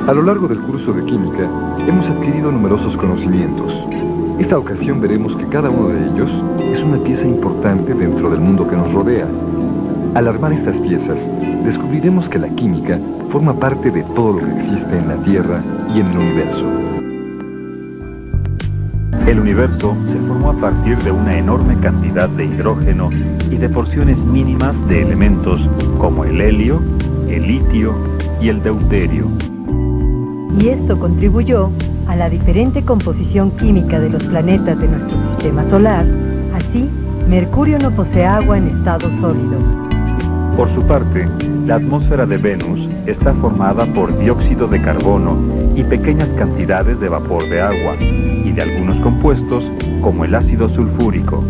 A lo largo del curso de química, hemos adquirido numerosos conocimientos. Esta ocasión veremos que cada uno de ellos es una pieza importante dentro del mundo que nos rodea. Al armar estas piezas, descubriremos que la química forma parte de todo lo que existe en la Tierra y en el universo. El universo se formó a partir de una enorme cantidad de hidrógeno y de porciones mínimas de elementos como el helio, el litio y el deuterio. Y esto contribuyó a la diferente composición química de los planetas de nuestro sistema solar. Así, Mercurio no posee agua en estado sólido. Por su parte, la atmósfera de Venus está formada por dióxido de carbono y pequeñas cantidades de vapor de agua y de algunos compuestos como el ácido sulfúrico.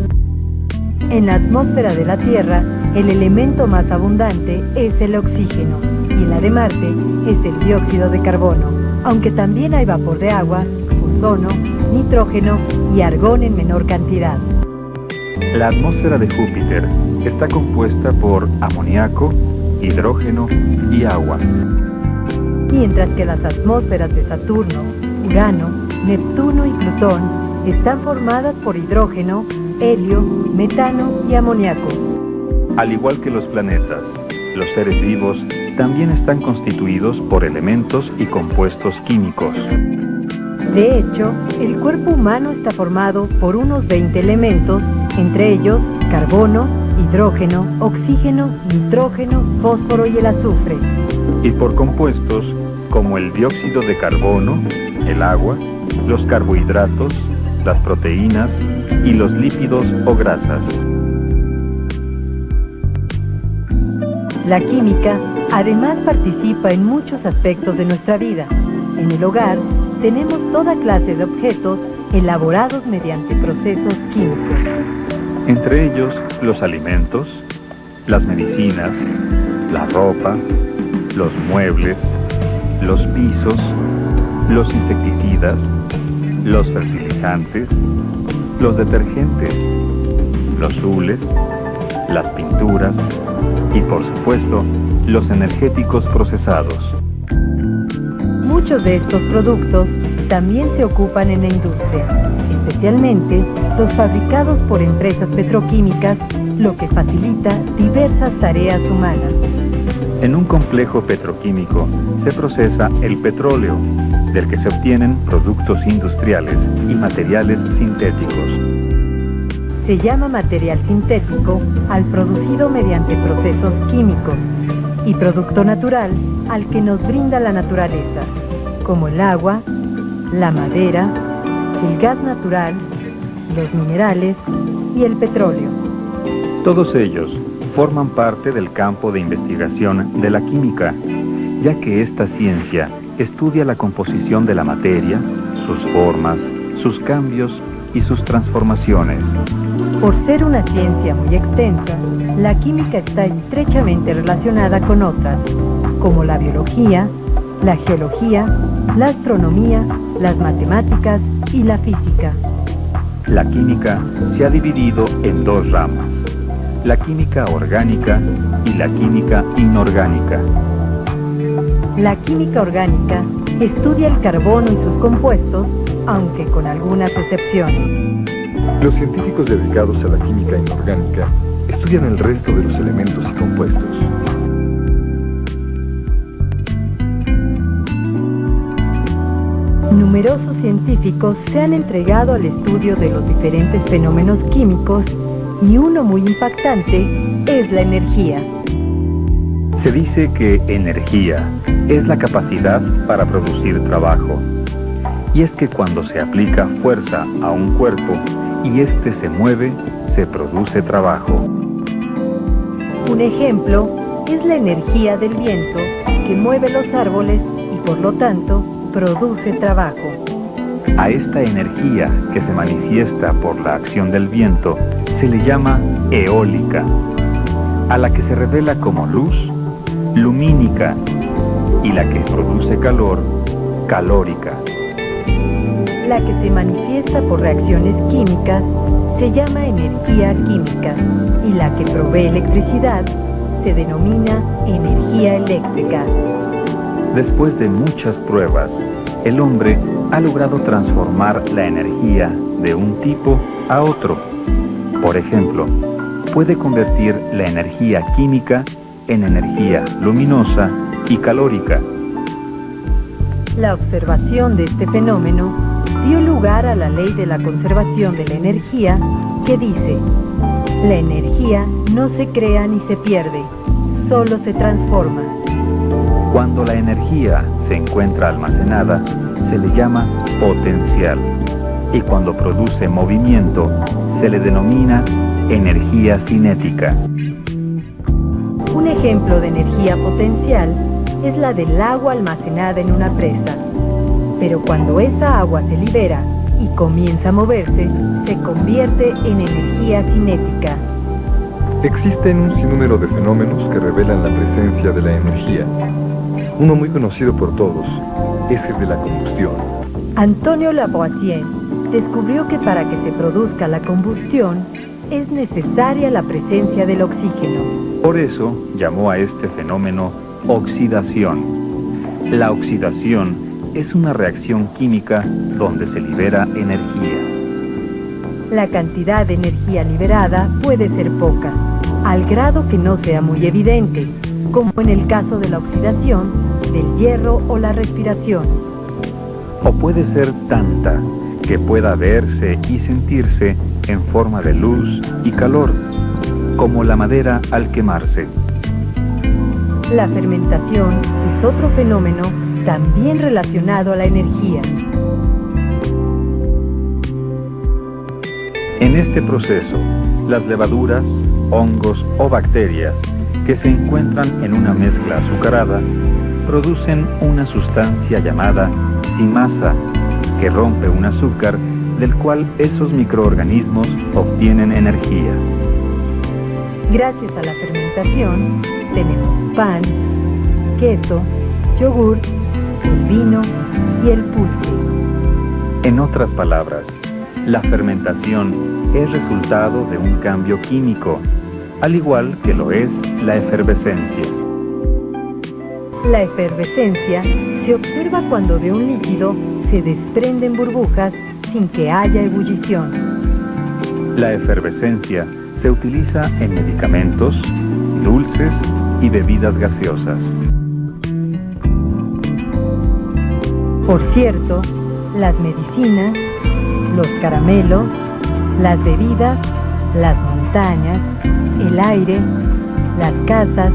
En la atmósfera de la Tierra, el elemento más abundante es el oxígeno y en la de Marte es el dióxido de carbono, aunque también hay vapor de agua, ozono, nitrógeno y argón en menor cantidad. La atmósfera de Júpiter está compuesta por amoníaco, hidrógeno y agua. Mientras que las atmósferas de Saturno, Urano, Neptuno y Plutón están formadas por hidrógeno, helio, metano y amoníaco. Al igual que los planetas, los seres vivos también están constituidos por elementos y compuestos químicos. De hecho, el cuerpo humano está formado por unos 20 elementos, entre ellos carbono, hidrógeno, oxígeno, nitrógeno, fósforo y el azufre. Y por compuestos como el dióxido de carbono, el agua, los carbohidratos, las proteínas y los lípidos o grasas. La química además participa en muchos aspectos de nuestra vida. En el hogar tenemos toda clase de objetos elaborados mediante procesos químicos. Entre ellos los alimentos, las medicinas, la ropa, los muebles, los pisos, los insecticidas, los fertilizantes, los detergentes, los hules, las pinturas y, por supuesto, los energéticos procesados. Muchos de estos productos también se ocupan en la industria, especialmente los fabricados por empresas petroquímicas, lo que facilita diversas tareas humanas. En un complejo petroquímico se procesa el petróleo, del que se obtienen productos industriales y materiales sintéticos. Se llama material sintético al producido mediante procesos químicos y producto natural al que nos brinda la naturaleza, como el agua, la madera, el gas natural, los minerales y el petróleo. Todos ellos forman parte del campo de investigación de la química, ya que esta ciencia estudia la composición de la materia, sus formas, sus cambios y sus transformaciones. Por ser una ciencia muy extensa, la química está estrechamente relacionada con otras, como la biología, la geología, la astronomía, las matemáticas y la física. La química se ha dividido en dos ramas: la química orgánica y la química inorgánica. La química orgánica estudia el carbono y sus compuestos, aunque con algunas excepciones. Los científicos dedicados a la química inorgánica estudian el resto de los elementos y compuestos. Numerosos científicos se han entregado al estudio de los diferentes fenómenos químicos y uno muy impactante es la energía. Se dice que energía es la capacidad para producir trabajo. Y es que cuando se aplica fuerza a un cuerpo y éste se mueve, se produce trabajo. Un ejemplo es la energía del viento que mueve los árboles y por lo tanto produce trabajo. A esta energía que se manifiesta por la acción del viento se le llama eólica, a la que se revela como luz, lumínica, y la que produce calor, calórica. La que se manifiesta por reacciones químicas se llama energía química y la que provee electricidad se denomina energía eléctrica. Después de muchas pruebas, el hombre ha logrado transformar la energía de un tipo a otro. Por ejemplo, puede convertir la energía química en energía luminosa y calórica. La observación de este fenómeno dio lugar a la ley de la conservación de la energía, que dice: la energía no se crea ni se pierde, solo se transforma. Cuando la energía se encuentra almacenada, se le llama potencial, y cuando produce movimiento, se le denomina energía cinética. Un ejemplo de energía potencial es la del agua almacenada en una presa. Pero cuando esa agua se libera y comienza a moverse, se convierte en energía cinética. Existen un sinnúmero de fenómenos que revelan la presencia de la energía. Uno muy conocido por todos es el de la combustión. Antonio Lavoisier descubrió que para que se produzca la combustión es necesaria la presencia del oxígeno. Por eso llamó a este fenómeno oxidación. La oxidación es una reacción química donde se libera energía. La cantidad de energía liberada puede ser poca, al grado que no sea muy evidente, como en el caso de la oxidación, del hierro o la respiración. O puede ser tanta que pueda verse y sentirse en forma de luz y calor, como la madera al quemarse. La fermentación es otro fenómeno también relacionado a la energía. En este proceso, las levaduras, hongos o bacterias que se encuentran en una mezcla azucarada producen una sustancia llamada zimasa, que rompe un azúcar del cual esos microorganismos obtienen energía. Gracias a la fermentación tenemos pan, queso, yogur, el vino y el pulque. En otras palabras, la fermentación es resultado de un cambio químico, al igual que lo es la efervescencia. La efervescencia se observa cuando de un líquido se desprenden burbujas sin que haya ebullición. La efervescencia se utiliza en medicamentos, dulces y bebidas gaseosas. Por cierto, las medicinas, los caramelos, las bebidas, las montañas, el aire, las casas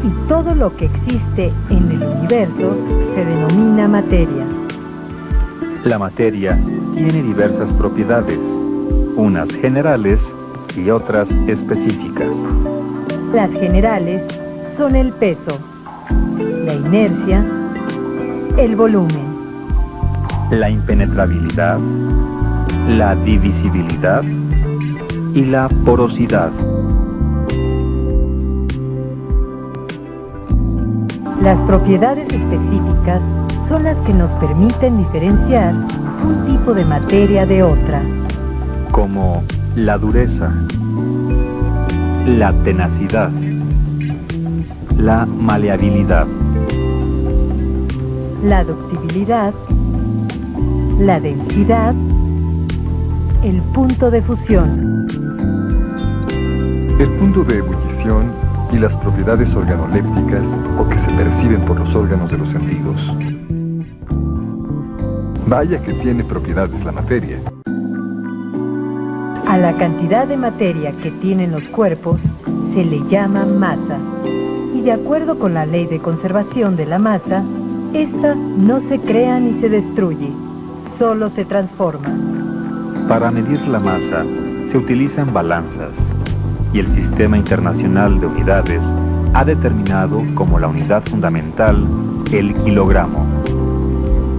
y todo lo que existe en el universo se denomina materia. La materia tiene diversas propiedades, unas generales y otras específicas. Las generales son el peso, la inercia, el volumen, la impenetrabilidad, la divisibilidad y la porosidad. Las propiedades específicas son las que nos permiten diferenciar un tipo de materia de otra, como la dureza, la tenacidad, la maleabilidad, la ductibilidad, la densidad, el punto de fusión. El punto de ebullición y las propiedades organolépticas o que se perciben por los órganos de los sentidos. Vaya que tiene propiedades la materia. A la cantidad de materia que tienen los cuerpos se le llama masa, y de acuerdo con la ley de conservación de la masa, esta no se crea ni se destruye, solo se transforma. Para medir la masa se utilizan balanzas, y el Sistema Internacional de Unidades ha determinado como la unidad fundamental el kilogramo.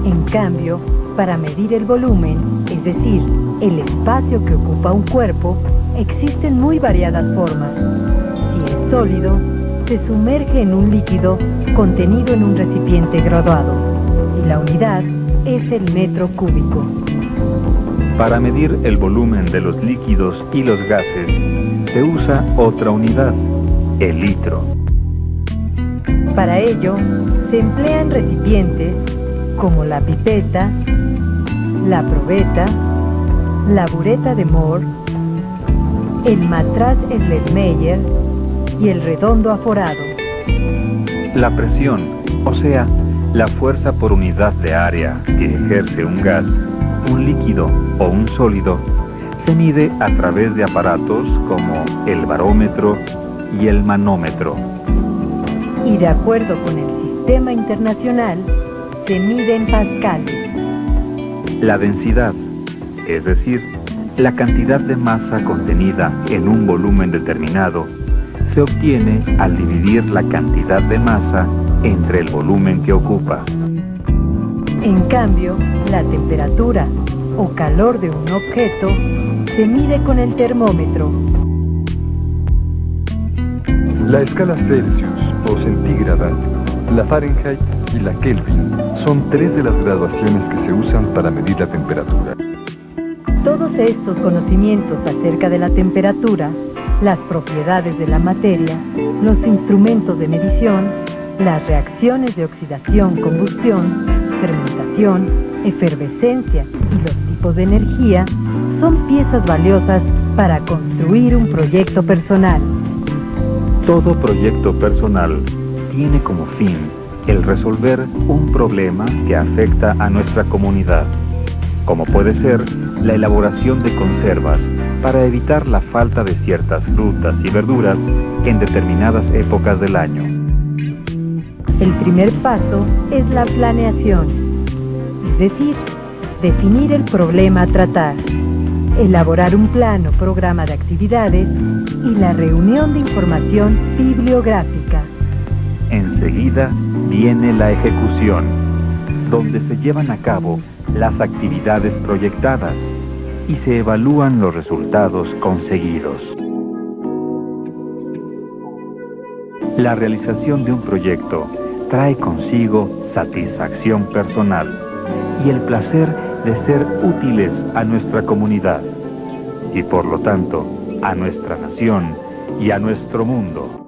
En cambio, para medir el volumen, es decir, el espacio que ocupa un cuerpo, existen muy variadas formas. Si es sólido, se sumerge en un líquido contenido en un recipiente graduado, y la unidad es el metro cúbico. Para medir el volumen de los líquidos y los gases, se usa otra unidad, el litro. Para ello, se emplean recipientes como la pipeta, la probeta, la bureta de Moore, el matraz Schlettmeyer y el redondo aforado. La presión, o sea, la fuerza por unidad de área que ejerce un gas, un líquido o un sólido, se mide a través de aparatos como el barómetro y el manómetro. Y de acuerdo con el sistema internacional, se mide en pascales. La densidad, es decir, la cantidad de masa contenida en un volumen determinado, se obtiene al dividir la cantidad de masa entre el volumen que ocupa. En cambio, la temperatura o calor de un objeto se mide con el termómetro. La escala Celsius o centígrada, la Fahrenheit y la Kelvin son tres de las graduaciones que se usan para medir la temperatura. Todos estos conocimientos acerca de la temperatura, las propiedades de la materia, los instrumentos de medición, las reacciones de oxidación, combustión, fermentación, efervescencia y los tipos de energía, son piezas valiosas para construir un proyecto personal. Todo proyecto personal tiene como fin el resolver un problema que afecta a nuestra comunidad, como puede ser la elaboración de conservas para evitar la falta de ciertas frutas y verduras en determinadas épocas del año. El primer paso es la planeación, es decir, definir el problema a tratar, elaborar un plan o programa de actividades y la reunión de información bibliográfica. Enseguida viene la ejecución, donde se llevan a cabo las actividades proyectadas y se evalúan los resultados conseguidos. La realización de un proyecto trae consigo satisfacción personal y el placer de ser útiles a nuestra comunidad y por lo tanto a nuestra nación y a nuestro mundo.